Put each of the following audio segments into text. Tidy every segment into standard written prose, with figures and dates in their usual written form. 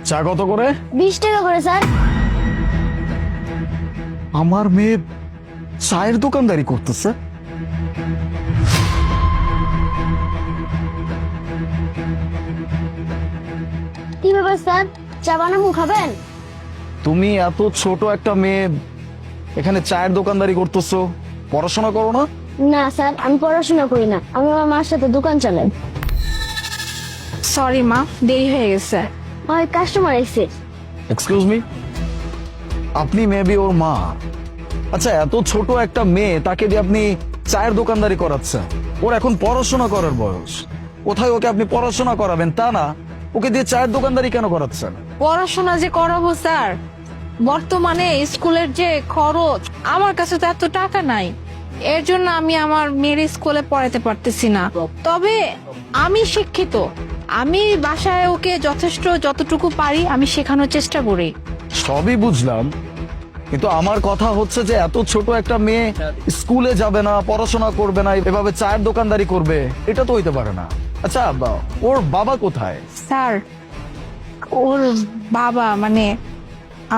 চা কত করে? 20 টাকা করে স্যার। আমার মেয়ে চায়ের দোকানদারি করতেছে। কি ব্যাপার স্যার, চা বানাবো, খাবেন? তুমি এত ছোট একটা মেয়ে এখানে চায়ের দোকানদারি করতেছো, পড়াশোনা করো না? না স্যার, আমি পড়াশোনা করি না, আমি আমার মার সাথে দোকান চালাই। সরি মা, দেরি হয়ে গেছে। ওই কাস্টমার এসে। এক্সকিউজ মি, আপনি মেবি ওর মা। আচ্ছা, এত ছোট একটা মেয়ে তাকে দিয়ে আপনি চায়ের দোকানদারি করাচ্ছেন? ওর এখন পড়াশোনা করার বয়স। কোথায় ওকে আপনি পড়াশোনা করাবেন তা না, ওকে দিয়ে চায়ের দোকানদারি কেন করাচ্ছেন? পড়াশোনা যে করাবো স্যার, বর্তমানে স্কুলের যে খরচ, আমার কাছে তো এত টাকা নাই। এর জন্য আমি আমার মেয়ের স্কুলে পড়াতে পারতেছি না। তবে আমি শিক্ষিত, আমি বাসায় ওকে যথেষ্ট যতটুকু পারি আমি শেখানোর চেষ্টা করি। সবই বুঝলাম, কিন্তু আমার কথা হচ্ছে যে এত ছোট একটা মেয়ে স্কুলে যাবে না, পড়াশোনা করবে না, এভাবে চায়ের দোকানদারি করবে, এটা তো হইতে পারে না। আচ্ছা, ওর বাবা কোথায়? স্যার, ওর বাবা মানে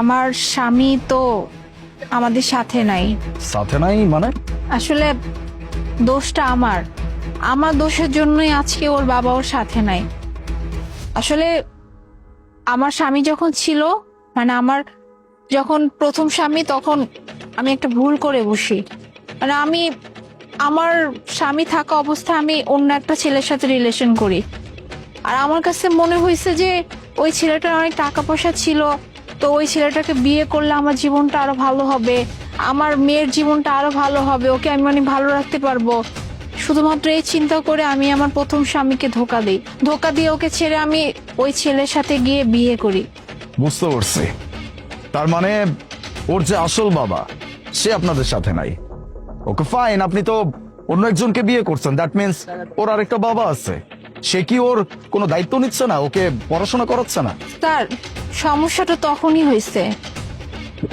আমার স্বামী তো আমাদের সাথে নাই। সাথে নাই মানে? আসলে দোষটা আমার দোষের জন্যই আজকে ওর বাবা ওর সাথে নাই। আসলে আমার স্বামী যখন ছিল, মানে আমার যখন প্রথম স্বামী, তখন আমি একটা ভুল করে বসি। মানে আমার স্বামী থাকা অবস্থায় আমি অন্য একটা ছেলের সাথে রিলেশন করি। আর আমার কাছে মনে হয়েছে যে ওই ছেলেটার অনেক টাকা পয়সা ছিল, তো ওই ছেলেটাকে বিয়ে করলে আমার জীবনটা আরো ভালো হবে, আমার মেয়ের জীবনটা আরো ভালো হবে, ওকে আমি অনেক ভালো রাখতে পারবো। শুধুমাত্র এই চিন্তা করে আমি আমার প্রথম স্বামীকে ধোকা দিই। ধোকা দিয়ে ওকে ছেড়ে আমি ওই ছেলের সাথে গিয়ে বিয়ে করি। বুঝতে পারছি, তার মানে ওর যে আসল বাবা সে আপনাদের সাথে নাই। ওকে ফাইন, আপনি তো অন্য একজনকে বিয়ে করছেন, দ্যাট মিন্স ওর আরেকটা বাবা আছে। সে কি ওর কোনো দায়িত্ব নিচ্ছে না, ওকে পড়াশোনা করাচ্ছে না? তার সমস্যাটা তখনই হয়েছে,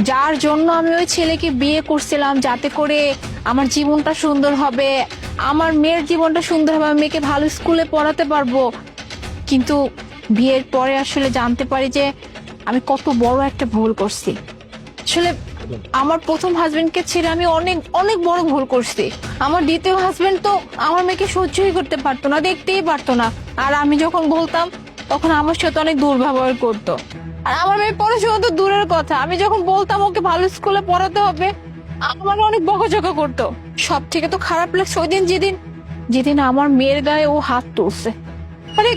যার জন্য আমি ওই ছেলেকে বিয়ে করছিলাম, যাতে করে আমার জীবনটা সুন্দর হবে, আমার মেয়ের জীবনটা সুন্দর হবে, আমি মেয়েকে ভালো স্কুলে পড়াতে পারবো। কিন্তু বিয়ের পরে আসলে জানতে পারি যে আমি কত বড় একটা ভুল করছি। আসলে আমার প্রথম হাজবেন্ডকে ছেড়ে আমি অনেক অনেক বড় ভুল করছি। আমার দ্বিতীয় হাজবেন্ড তো আমার মেয়েকে সহ্যই করতে পারতো না, দেখতেই পারতো না। আর আমি যখন বলতাম তখন আমার সাথে অনেক দুর্ব্যবহার করতো। আর আমার মেয়ে পড়াশোনা তো দূরের কথা, আমি যখন বলতাম ওকে ভালো স্কুলে পড়াতে হবে, আমার অনেক বকাঝকা করতো। সব থেকে তো খারাপ লাগছে ওই দিন, যেদিন যেদিন আমার মেয়ের গায়ে ও হাত তুলছে। মানে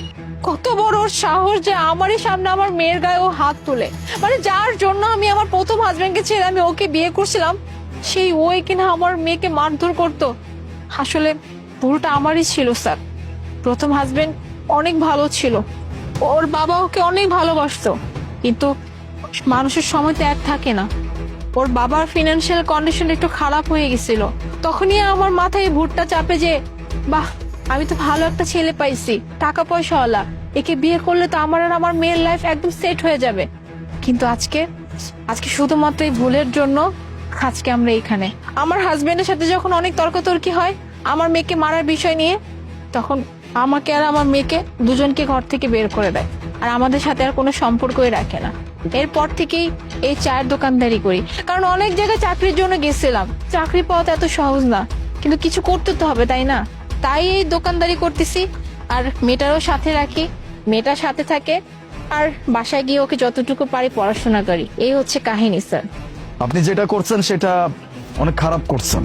কত বড় ওর সাহস যে আমারই সামনে আমার মেয়ের গায়ে ও হাত তুলে। মানে যার জন্য আমি আমার প্রথম হাজবেন্ডকে ছেড়ে আমি ওকে বিয়ে করছিলাম, সেই ওই কিনা আমার মেয়েকে মারধর করতো। আসলে ভুলটা আমারই ছিল স্যার। প্রথম হাজবেন্ড অনেক ভালো ছিল, ওর বাবা ওকে অনেক ভালোবাসতো, কিন্তু মানুষের সময় তো এক থাকে না। ওর বাবার ফিনান্সিয়াল কন্ডিশন একটু খারাপ হয়ে গেছিল, তখনই আমার মাথায় ভুটটা চাপে যে বাহ, আমি তো ভালো একটা ছেলে পাইছি, টাকা পয়সাওয়ালা, একে বিয়ে করলে তো আমার আর আমার মেয়ের লাইফ একদম সেট হয়ে যাবে। কিন্তু আজকে শুধুমাত্র এই ভুলের জন্য আজকে আমরা এখানে। আমার হাজবেন্ডের সাথে যখন অনেক তর্কাতর্কি হয় আমার মেয়েকে মারার বিষয় নিয়ে, তখন আমাকে আর আমার মেয়েকে দুজনকে ঘর থেকে বের করে দেয়, আর আমাদের সাথে আর কোনো সম্পর্কই রাখে না। এরপর থেকেই এই চায়ের দোকানদারি করি, কারণ অনেক জায়গায় চাকরির জন্য গেছিলাম, চাকরি পাওয়া তো এত সহজ না, কিন্তু কিছু করতে তো হবে তাই না? তাই এই দোকানদারি করতেছি, আর মেয়েটারও সাথে রাখি, মেয়েটার সাথে থাকে, আর বাসায় গিয়ে ওকে যতটুকু পারি পড়াশোনা করি। এই হচ্ছে কাহিনী স্যার। আপনি যেটা করছেন সেটা অনেক খারাপ করছেন।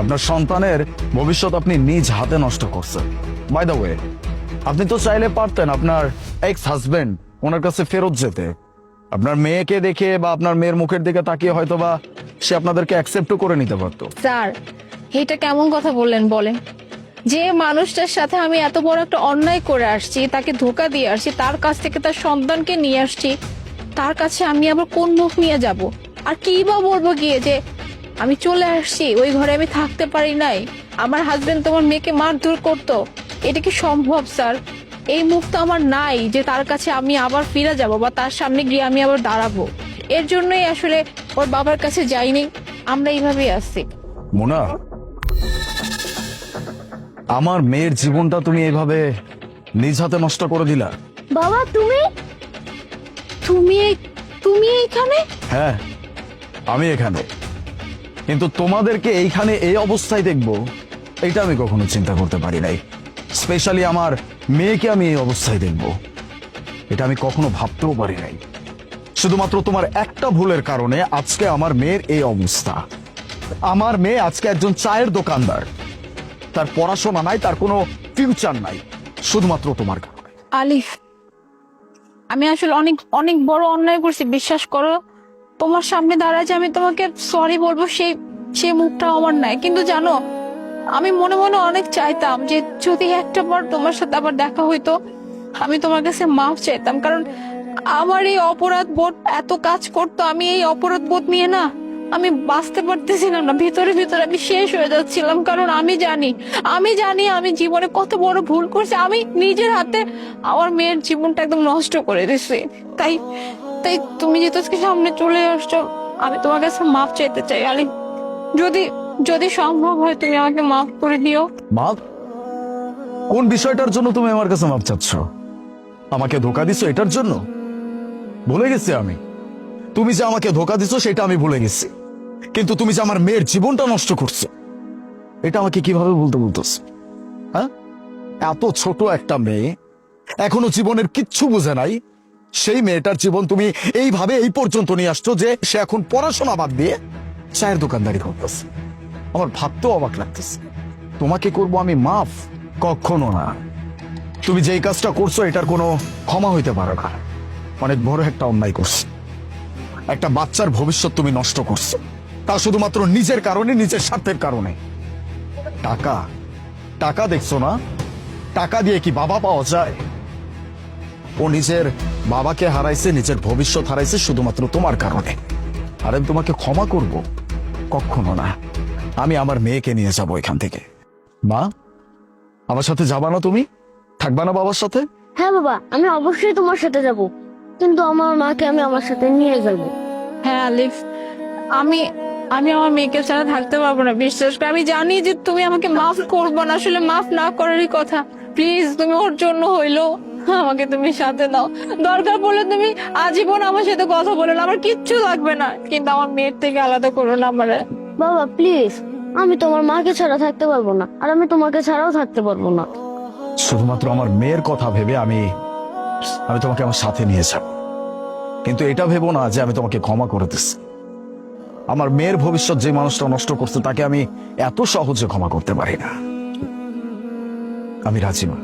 আপনার সন্তানের ভবিষ্যৎ আপনি নিজ হাতে নষ্ট করছেন। বাই দ্য ওয়ে, আপনি তো চাইলে পারতেন আপনার এক্স হাজবেন্ড ওনার কাছে ফেরত যেতে। আপনার মেয়েকে দেখে বা আপনার মেয়ের মুখের দিকে তাকিয়ে হয়তো বা সে আপনাদেরকে অ্যাকসেপ্টও করে নিতে পারতো। স্যার, এটা কেমন কথা বললেন বলেন? যে মানুষটার সাথে আমি এত বড় একটা অন্যায় করে আসছি, তাকে ধোকা দিয়ে আসছি, তার কাছ থেকে তার সন্তানকে নিয়ে আসছি, তার কাছে আমি আবার কোন মুখ নিয়ে যাব? আর কি বা বলবো গিয়ে যে আমি চলে আসছি, ওই ঘরে আমি থাকতে পারি নাই, আমার হাজবেন্ড তোমার মেয়েকে মারধর করতো? এটা কি সম্ভব স্যার? এই মুখ তো আমার নাই যে তার কাছে আমি আবার ফিরে যাব বা তার সামনে গিয়ে আমি আবার দাঁড়াবো। এর জন্যই আসলে ওর বাবার কাছে যাইনি, আমরা এইভাবেই আসছি। মোনা, আমার মেয়ের জীবনটা তুমি এভাবে নিজ হাতে নষ্ট করে দিলা। বাবা তুমি? তুমি তুমি এইখানে? হ্যাঁ, আমি এখানে, কিন্তু তোমাদেরকে এইখানে এই অবস্থায় দেখবো এটা আমি কখনো চিন্তা করতে পারি নাই। স্পেশালি আমার মেয়েকে আমি এই অবস্থায় দেখবো এটা আমি কখনো ভাবতেও পারি নাই। শুধুমাত্র তোমার একটা ভুলের কারণে আজকে আমার মেয়ের এই অবস্থা। আমার মেয়ে আজকে একজন চায়ের দোকানদার, তার পড়াশোনা নাই, তার কোনো ফিউচার নাই, শুধুমাত্র তোমার কারণে। আলিফ, আমি আসলে অনেক অনেক বড় অন্যায় করছি, বিশ্বাস করো। তোমার সামনে দাঁড়ায় যে আমি তোমাকে সরি বলবো, সেই মুখটা আমার নাই। কিন্তু জানো, আমি মনে মনে অনেক চাইতাম যে যদি একটা বার তোমার সাথে আবার দেখা হইতো, আমি তোমার কাছে মাফ চাইতাম। কারণ আমার এই অপরাধ বোধ এত কাজ করতো, আমি এই অপরাধ বোধ নিয়ে না আমি বাঁচতে পারতেছিলাম না। ভিতরে ভিতরে আমি শেষ হয়ে যাচ্ছিলাম। কারণ আমি জানি আমি জীবনে কত বড় ভুল করছি। আমি নিজের হাতে আমার মেয়ের জীবনটা একদম নষ্ট করে দিছি। তাই তাই তুমি যেহেতু আজকে সামনে চলে আসছো, আমি তোমার কাছে মাফ চাইতে চাই আলিফ। যদি যদি সম্ভব হয় তুমি আমাকে মাফ করে দিও। মাপ? কোন বিষয়টার জন্য তুমি আমার কাছে মাপ চাচ্ছ? আমাকে ধোকা দিছো এটার জন্য? ভুলে গেছি আমি। তুমি যে আমাকে ধোকা দিছো সেটা আমি ভুলে গেছি, কিন্তু তুমি যে আমার মেয়ের জীবনটা নষ্ট করছো এটা আমাকে কিভাবে বলতেছো? হ্যাঁ, এত ছোট একটা মেয়ে, এখনো জীবনের কিচ্ছু বুঝে নাই, সেই মেয়েটার জীবন তুমি এইভাবে এই পর্যন্ত নিয়ে আসছো যে সে এখন পড়াশোনা বাদ দিয়ে চায়ের দোকানদারি করতেছে। আমার ভাবতেও অবাক লাগতেছে। তোমাকে করব আমি মাফ? কখনো না। তুমি যেই কাজটা করছো এটার কোনো ক্ষমা হইতে পারে না। অনেক বড় একটা অন্যায় করছো। একটা বাচ্চার ভবিষ্যৎ তুমি নষ্ট করছো, তা শুধুমাত্র নিজের কারণে, নিজের স্বার্থের কারণে। টাকা টাকা দেখছো না? টাকা দিয়ে কি বাবা পাওয়া যায়? ও নিজের বাবাকে হারাইছে, নিজের ভবিষ্যৎ হারাইছে শুধুমাত্র তোমার কারণে। আর আমি তোমাকে ক্ষমা করব? কখনো না। আমি আমার মেয়েকে নিয়ে যাব এখান থেকে। মা, আমার সাথে যাবা না? তুমি থাকবা না বাবার সাথে? হ্যাঁ বাবা, আমি অবশ্যই তোমার সাথে যাব, কিন্তু আমার মাকে আমি আমার সাথে নিয়ে যাবো। হ্যাঁ আলিফ, আমি আমি আমার মেয়েকে ছাড়া থাকতে পারবো না, বিশ্বাস করে। আমি জানি যে তুমি আমাকে মাফ করবো না, আসলে মাফ না করারই কথা। প্লিজ তুমি ওর জন্য হইলো আমাকে তুমি সাথে দাও। দরকার পড়লে তুমি আজীবন আমার সাথে কথা বলো না, আমার কিচ্ছু লাগবে না, কিন্তু আমার মেয়ের থেকে আলাদা করো না আমারে। বাবা প্লিজ, আমি তোমার মাকে ছাড়া থাকতে পারবো না, আর আমি তোমাকে ছাড়াও থাকতে পারবো না। শুধুমাত্র আমার মেয়ের কথা ভেবে আমি তোমাকে আমার সাথে নিয়ে যাব, কিন্তু এটা ভেবো না যে আমি তোমাকে ক্ষমা করে দিচ্ছি। আমার মেয়ের ভবিষ্যৎ যে মানুষটা নষ্ট করছে তাকে আমি এত সহজে ক্ষমা করতে পারি না। আমি রাজি না।